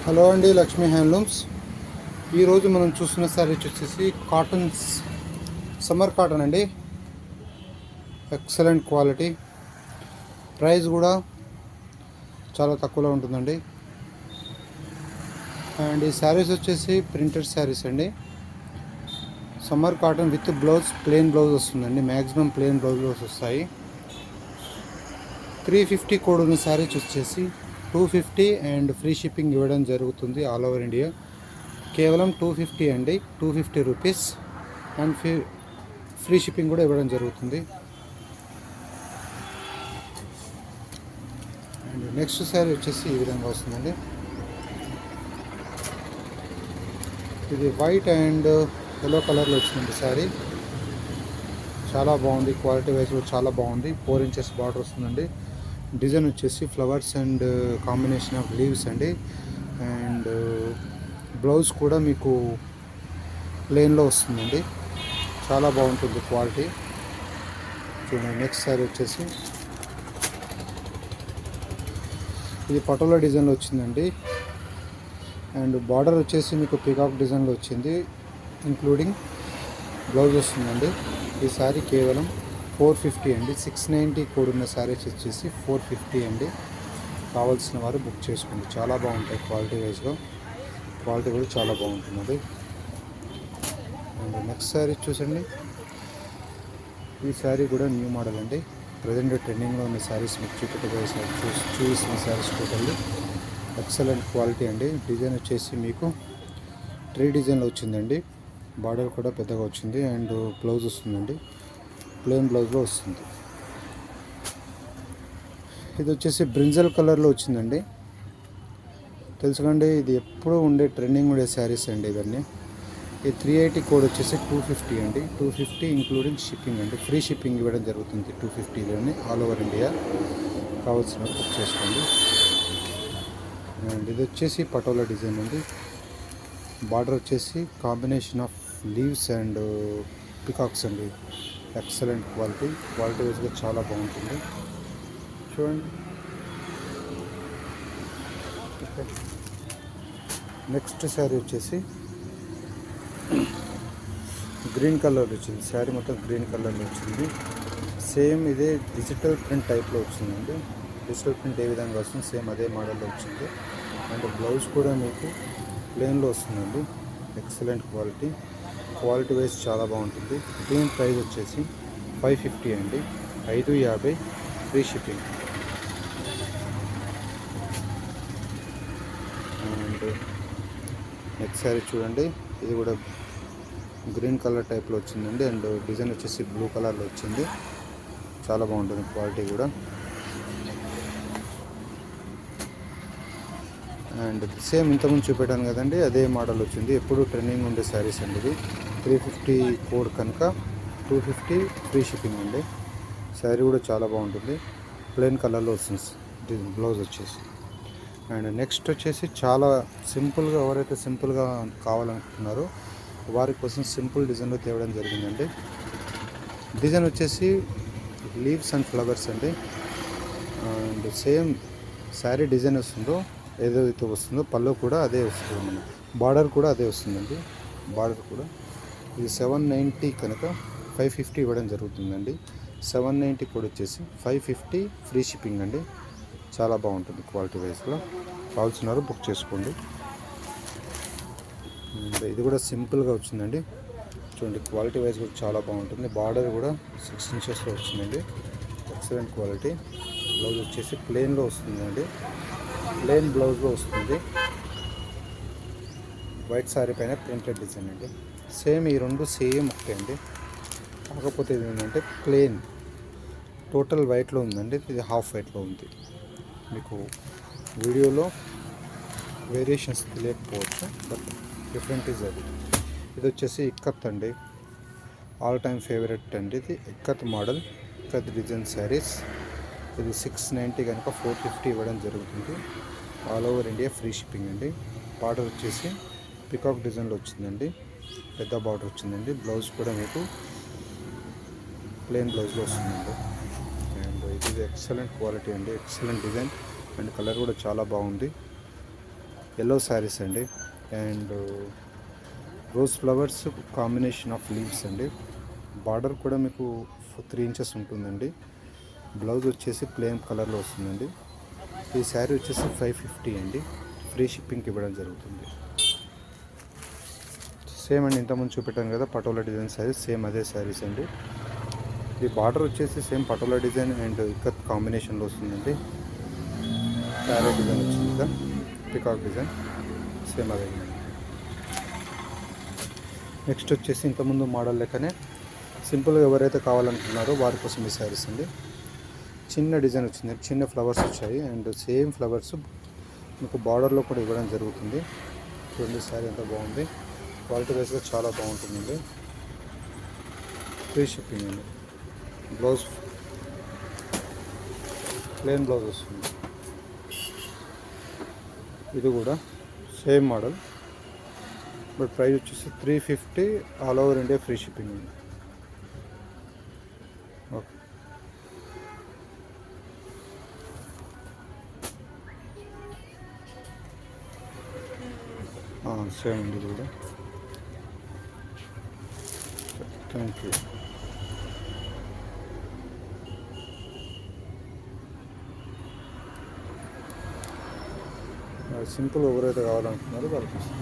Hello అండి, Lakshmi handlooms. ఈరోజు మనం చూస్తున్న శారీస్ వచ్చేసి కాటన్, సమ్మర్ కాటన్ అండి. ఎక్సలెంట్ క్వాలిటీ, ప్రైస్ కూడా చాలా తక్కువలో ఉంటుందండి. అండ్ ఈ శారీస్ వచ్చేసి ప్రింటెడ్ శారీస్ అండి. Summer cotton with blouse, plain blouse వస్తుందండి. మ్యాక్సిమం ప్లెయిన్ బ్లౌజ్ వస్తాయి. 350 కోడ్ ఉన్న శారీస్ వచ్చేసి 250 అండ్ ఫ్రీ షిప్పింగ్ ఇవ్వడం జరుగుతుంది ఆల్ ఓవర్ ఇండియా. కేవలం 250 అండి, 250 రూపీస్. అండ్ ఫ్రీ షిప్పింగ్ కూడా ఇవ్వడం జరుగుతుంది. అండ్ నెక్స్ట్ శారీ వచ్చేసి ఈ విధంగా వస్తుందండి. ఇది వైట్ అండ్ ఎల్లో కలర్లో వచ్చిందండి శారీ. చాలా బాగుంది, క్వాలిటీ వైజ్ కూడా చాలా బాగుంది. 4 ఇంచెస్ బార్డర్ వస్తుందండి. డిజైన్ వచ్చేసి flowers and combination of leaves అండి. అండ్ బ్లౌజ్ కూడా మీకు ప్లెయిన్లో వస్తుందండి. చాలా బాగుంటుంది క్వాలిటీ. చూడండి, నెక్స్ట్ శారీ వచ్చేసి ఇది పటోలా డిజైన్లో వచ్చిందండి. అండ్ బార్డర్ వచ్చేసి మీకు పికాక్ డిజైన్లో వచ్చింది, ఇంక్లూడింగ్ బ్లౌజ్ వస్తుందండి. ఈ శారీ కేవలం 450 అండి. 690 కోడ్ ఉన్న శారీస్ వచ్చేసి 450 అండి. కావాల్సిన వారు బుక్ చేసుకోండి. చాలా బాగుంటాయి క్వాలిటీ వైజ్గా, క్వాలిటీ కూడా చాలా బాగుంటుంది. అండ్ నెక్స్ట్ శారీ చూసండి. ఈ శారీ కూడా న్యూ మోడల్ అండి. ప్రజెంట్ ట్రెండింగ్లో ఉన్న శారీస్ మీకు చూపిస్తున్న శారీస్ టోటల్లీ ఎక్సలెంట్ క్వాలిటీ అండి. డిజైన్ వచ్చేసి మీకు 3 డిజైన్లో వచ్చిందండి. బార్డర్ కూడా పెద్దగా వచ్చింది అండ్ బ్లౌజ్ వస్తుందండి, ప్లెయిన్ బ్లౌజ్లో వస్తుంది. ఇది వచ్చేసి బ్రింజల్ కలర్లో వచ్చిందండి. తెలుసుకోండి, ఇది ఎప్పుడూ ఉండే ట్రెండింగ్ ఉండే శారీస్ అండి ఇవన్నీ. ఈ 380 కోడ్ వచ్చేసి 250 అండి. 250 ఇంక్లూడింగ్ షిప్పింగ్ అండి. ఫ్రీ షిప్పింగ్ ఇవ్వడం జరుగుతుంది 250లోని ఆల్ ఓవర్ ఇండియా. కావాల్సిన బుక్ చేసుకోండి. అండ్ ఇది వచ్చేసి పటోలా డిజైన్ అండి. బార్డర్ వచ్చేసి combination of leaves and peacocks అండి. ఎక్సలెంట్ క్వాలిటీ, క్వాలిటీ వైజ్గా చాలా బాగుంటుంది. చూడండి. నెక్స్ట్ శారీ వచ్చేసి గ్రీన్ కలర్ వచ్చింది. శారీ మొత్తం గ్రీన్ కలర్లో వచ్చింది. సేమ్ ఇదే డిజిటల్ ప్రింట్ టైప్లో వచ్చిందండి. డిజిటల్ ప్రింట్ ఏ విధంగా వస్తుంది సేమ్ అదే మోడల్లో వచ్చింది. అండ్ బ్లౌజ్ కూడా మీకు ప్లెయిన్లో వస్తుందండి. ఎక్సలెంట్ క్వాలిటీ, క్వాలిటీ వైజ్ చాలా బాగుంటుంది. దీని ప్రైస్ వచ్చేసి 550 అండి. 550 free shipping. And next sari చూడండి. ఇది కూడా గ్రీన్ కలర్ టైప్లో వచ్చిందండి. అండ్ డిజైన్ వచ్చేసి బ్లూ కలర్లో వచ్చింది. చాలా బాగుంటుంది క్వాలిటీ కూడా. అండ్ సేమ్ ఇంతకుముందు చూపెట్టాను కదండి, అదే మోడల్ వచ్చింది. ఎప్పుడు ట్రెండింగ్ ఉండే శారీస్ అండి ఇది. 350 కోడ్ కనుక 250 ఫ్రీ షిప్పింగ్ అండి. శారీ కూడా చాలా బాగుంటుంది, ప్లెయిన్ కలర్లో వస్తుంది బ్లౌజ్ వచ్చేసి. అండ్ నెక్స్ట్ వచ్చేసి చాలా సింపుల్గా, ఎవరైతే సింపుల్గా కావాలనుకుంటున్నారో వారి కోసం సింపుల్ డిజైన్లో తేవడం జరిగిందండి. డిజైన్ వచ్చేసి లీవ్స్ అండ్ ఫ్లవర్స్ అండి. అండ్ సేమ్ శారీ డిజైన్ వస్తుందో ఏదైతే వస్తుందో పళ్ళు కూడా అదే వస్తుంది, మన బార్డర్ కూడా అదే వస్తుందండి. బార్డర్ కూడా ఇది 790 కనుక 550 ఇవ్వడం జరుగుతుందండి. 790 కూడా వచ్చేసి 550 ఫ్రీ షిప్పింగ్ అండి. చాలా బాగుంటుంది క్వాలిటీ వైజ్లో. కావాల్సినారు బుక్ చేసుకోండి. ఇది కూడా సింపుల్గా వచ్చిందండి. చూడండి, క్వాలిటీ వైజ్ కూడా చాలా బాగుంటుంది. బార్డర్ కూడా 6 ఇంచెస్లో వచ్చిందండి. Excellent quality. బ్లౌజ్ వచ్చేసి ప్లెయిన్లో వస్తుందండి, ప్లెయిన్ బ్లౌజ్లో వస్తుంది. వైట్ శారీ పైన ప్రింటెడ్ డిజైన్ అండి. సేమ్ ఈ రెండు సేమ్ ఒకటే అండి. కాకపోతే ఇది ఏంటంటే ప్లెయిన్ టోటల్ వైట్లో ఉందండి, ఇది హాఫ్ వైట్లో ఉంది. మీకు వీడియోలో వేరియేషన్స్ తెలియకపోవచ్చు, బట్ డిఫరెంట్ ఈజ్ అది. ఇది వచ్చేసి ఇక్కత్ అండి, ఆల్ టైమ్ ఫేవరెట్ అండి. ఇది ఇక్కత్ మోడల్, ఇక్కత్ డిజైన్ శారీస్. ఇది 690 కనుక 450 ఇవ్వడం జరుగుతుంది. All over India free shipping అండి. బార్డర్ వచ్చేసి పికాక్ డిజైన్లో వచ్చిందండి, పెద్ద బార్డర్ వచ్చిందండి. బ్లౌజ్ కూడా మీకు ప్లెయిన్ బ్లౌజ్లో వస్తుందండి. అండ్ ఇది ఎక్సలెంట్ క్వాలిటీ అండి, ఎక్సలెంట్ డిజైన్ అండ్ కలర్ కూడా చాలా బాగుంది. ఎల్లో శారీస్ అండి. And rose flowers combination of leaves అండి. బార్డర్ కూడా మీకు 3 ఇంచెస్ ఉంటుందండి. బ్లౌజ్ వచ్చేసి ప్లెయిన్ కలర్లో వస్తుందండి. ఈ శారీ వచ్చేసి 550 అండి. ఫ్రీ షిప్పింగ్కి ఇవ్వడం జరుగుతుంది. సేమ్ అండి, ఇంతకుముందు చూపెట్టాను కదా పటోలా డిజైన్ శారీస్, సేమ్ అదే శారీస్ అండి. ఈ బార్డర్ వచ్చేసి same patola design and ikat కాంబినేషన్లో వస్తుందండి. ప్యారెట్ డిజైన్ వచ్చింది కదా, పికాక్ డిజైన్, సేమ్ అదే. నెక్స్ట్ వచ్చేసి ఇంతకుముందు మోడల్ లెక్కనే సింపుల్గా ఎవరైతే కావాలనుకున్నారో వారి కోసం ఈ శారీస్ అండి. చిన్న డిజైన్ వచ్చింది, చిన్న ఫ్లవర్స్ వచ్చాయి అండ్ సేమ్ ఫ్లవర్స్ మీకు బార్డర్లో కూడా ఇవ్వడం జరుగుతుంది. చూడండి శారీ ఎంత బాగుంది, క్వాలిటీ వైజ్గా చాలా బాగుంటుందండి. ఫ్రీ షిప్పింగ్ అండి. బ్లౌజ్ ప్లెయిన్ బ్లౌజ్ వస్తుంది. ఇది కూడా సేమ్ మోడల్, బట్ ప్రైస్ వచ్చేసి 350, all over India free shipping అండి. ఓకే, సేమ్ అండి ఇది కూడా. Thank you. సింపుల్ ఎవరైతే కావాలనుకున్నారో వాళ్ళకి ఇస్తాం.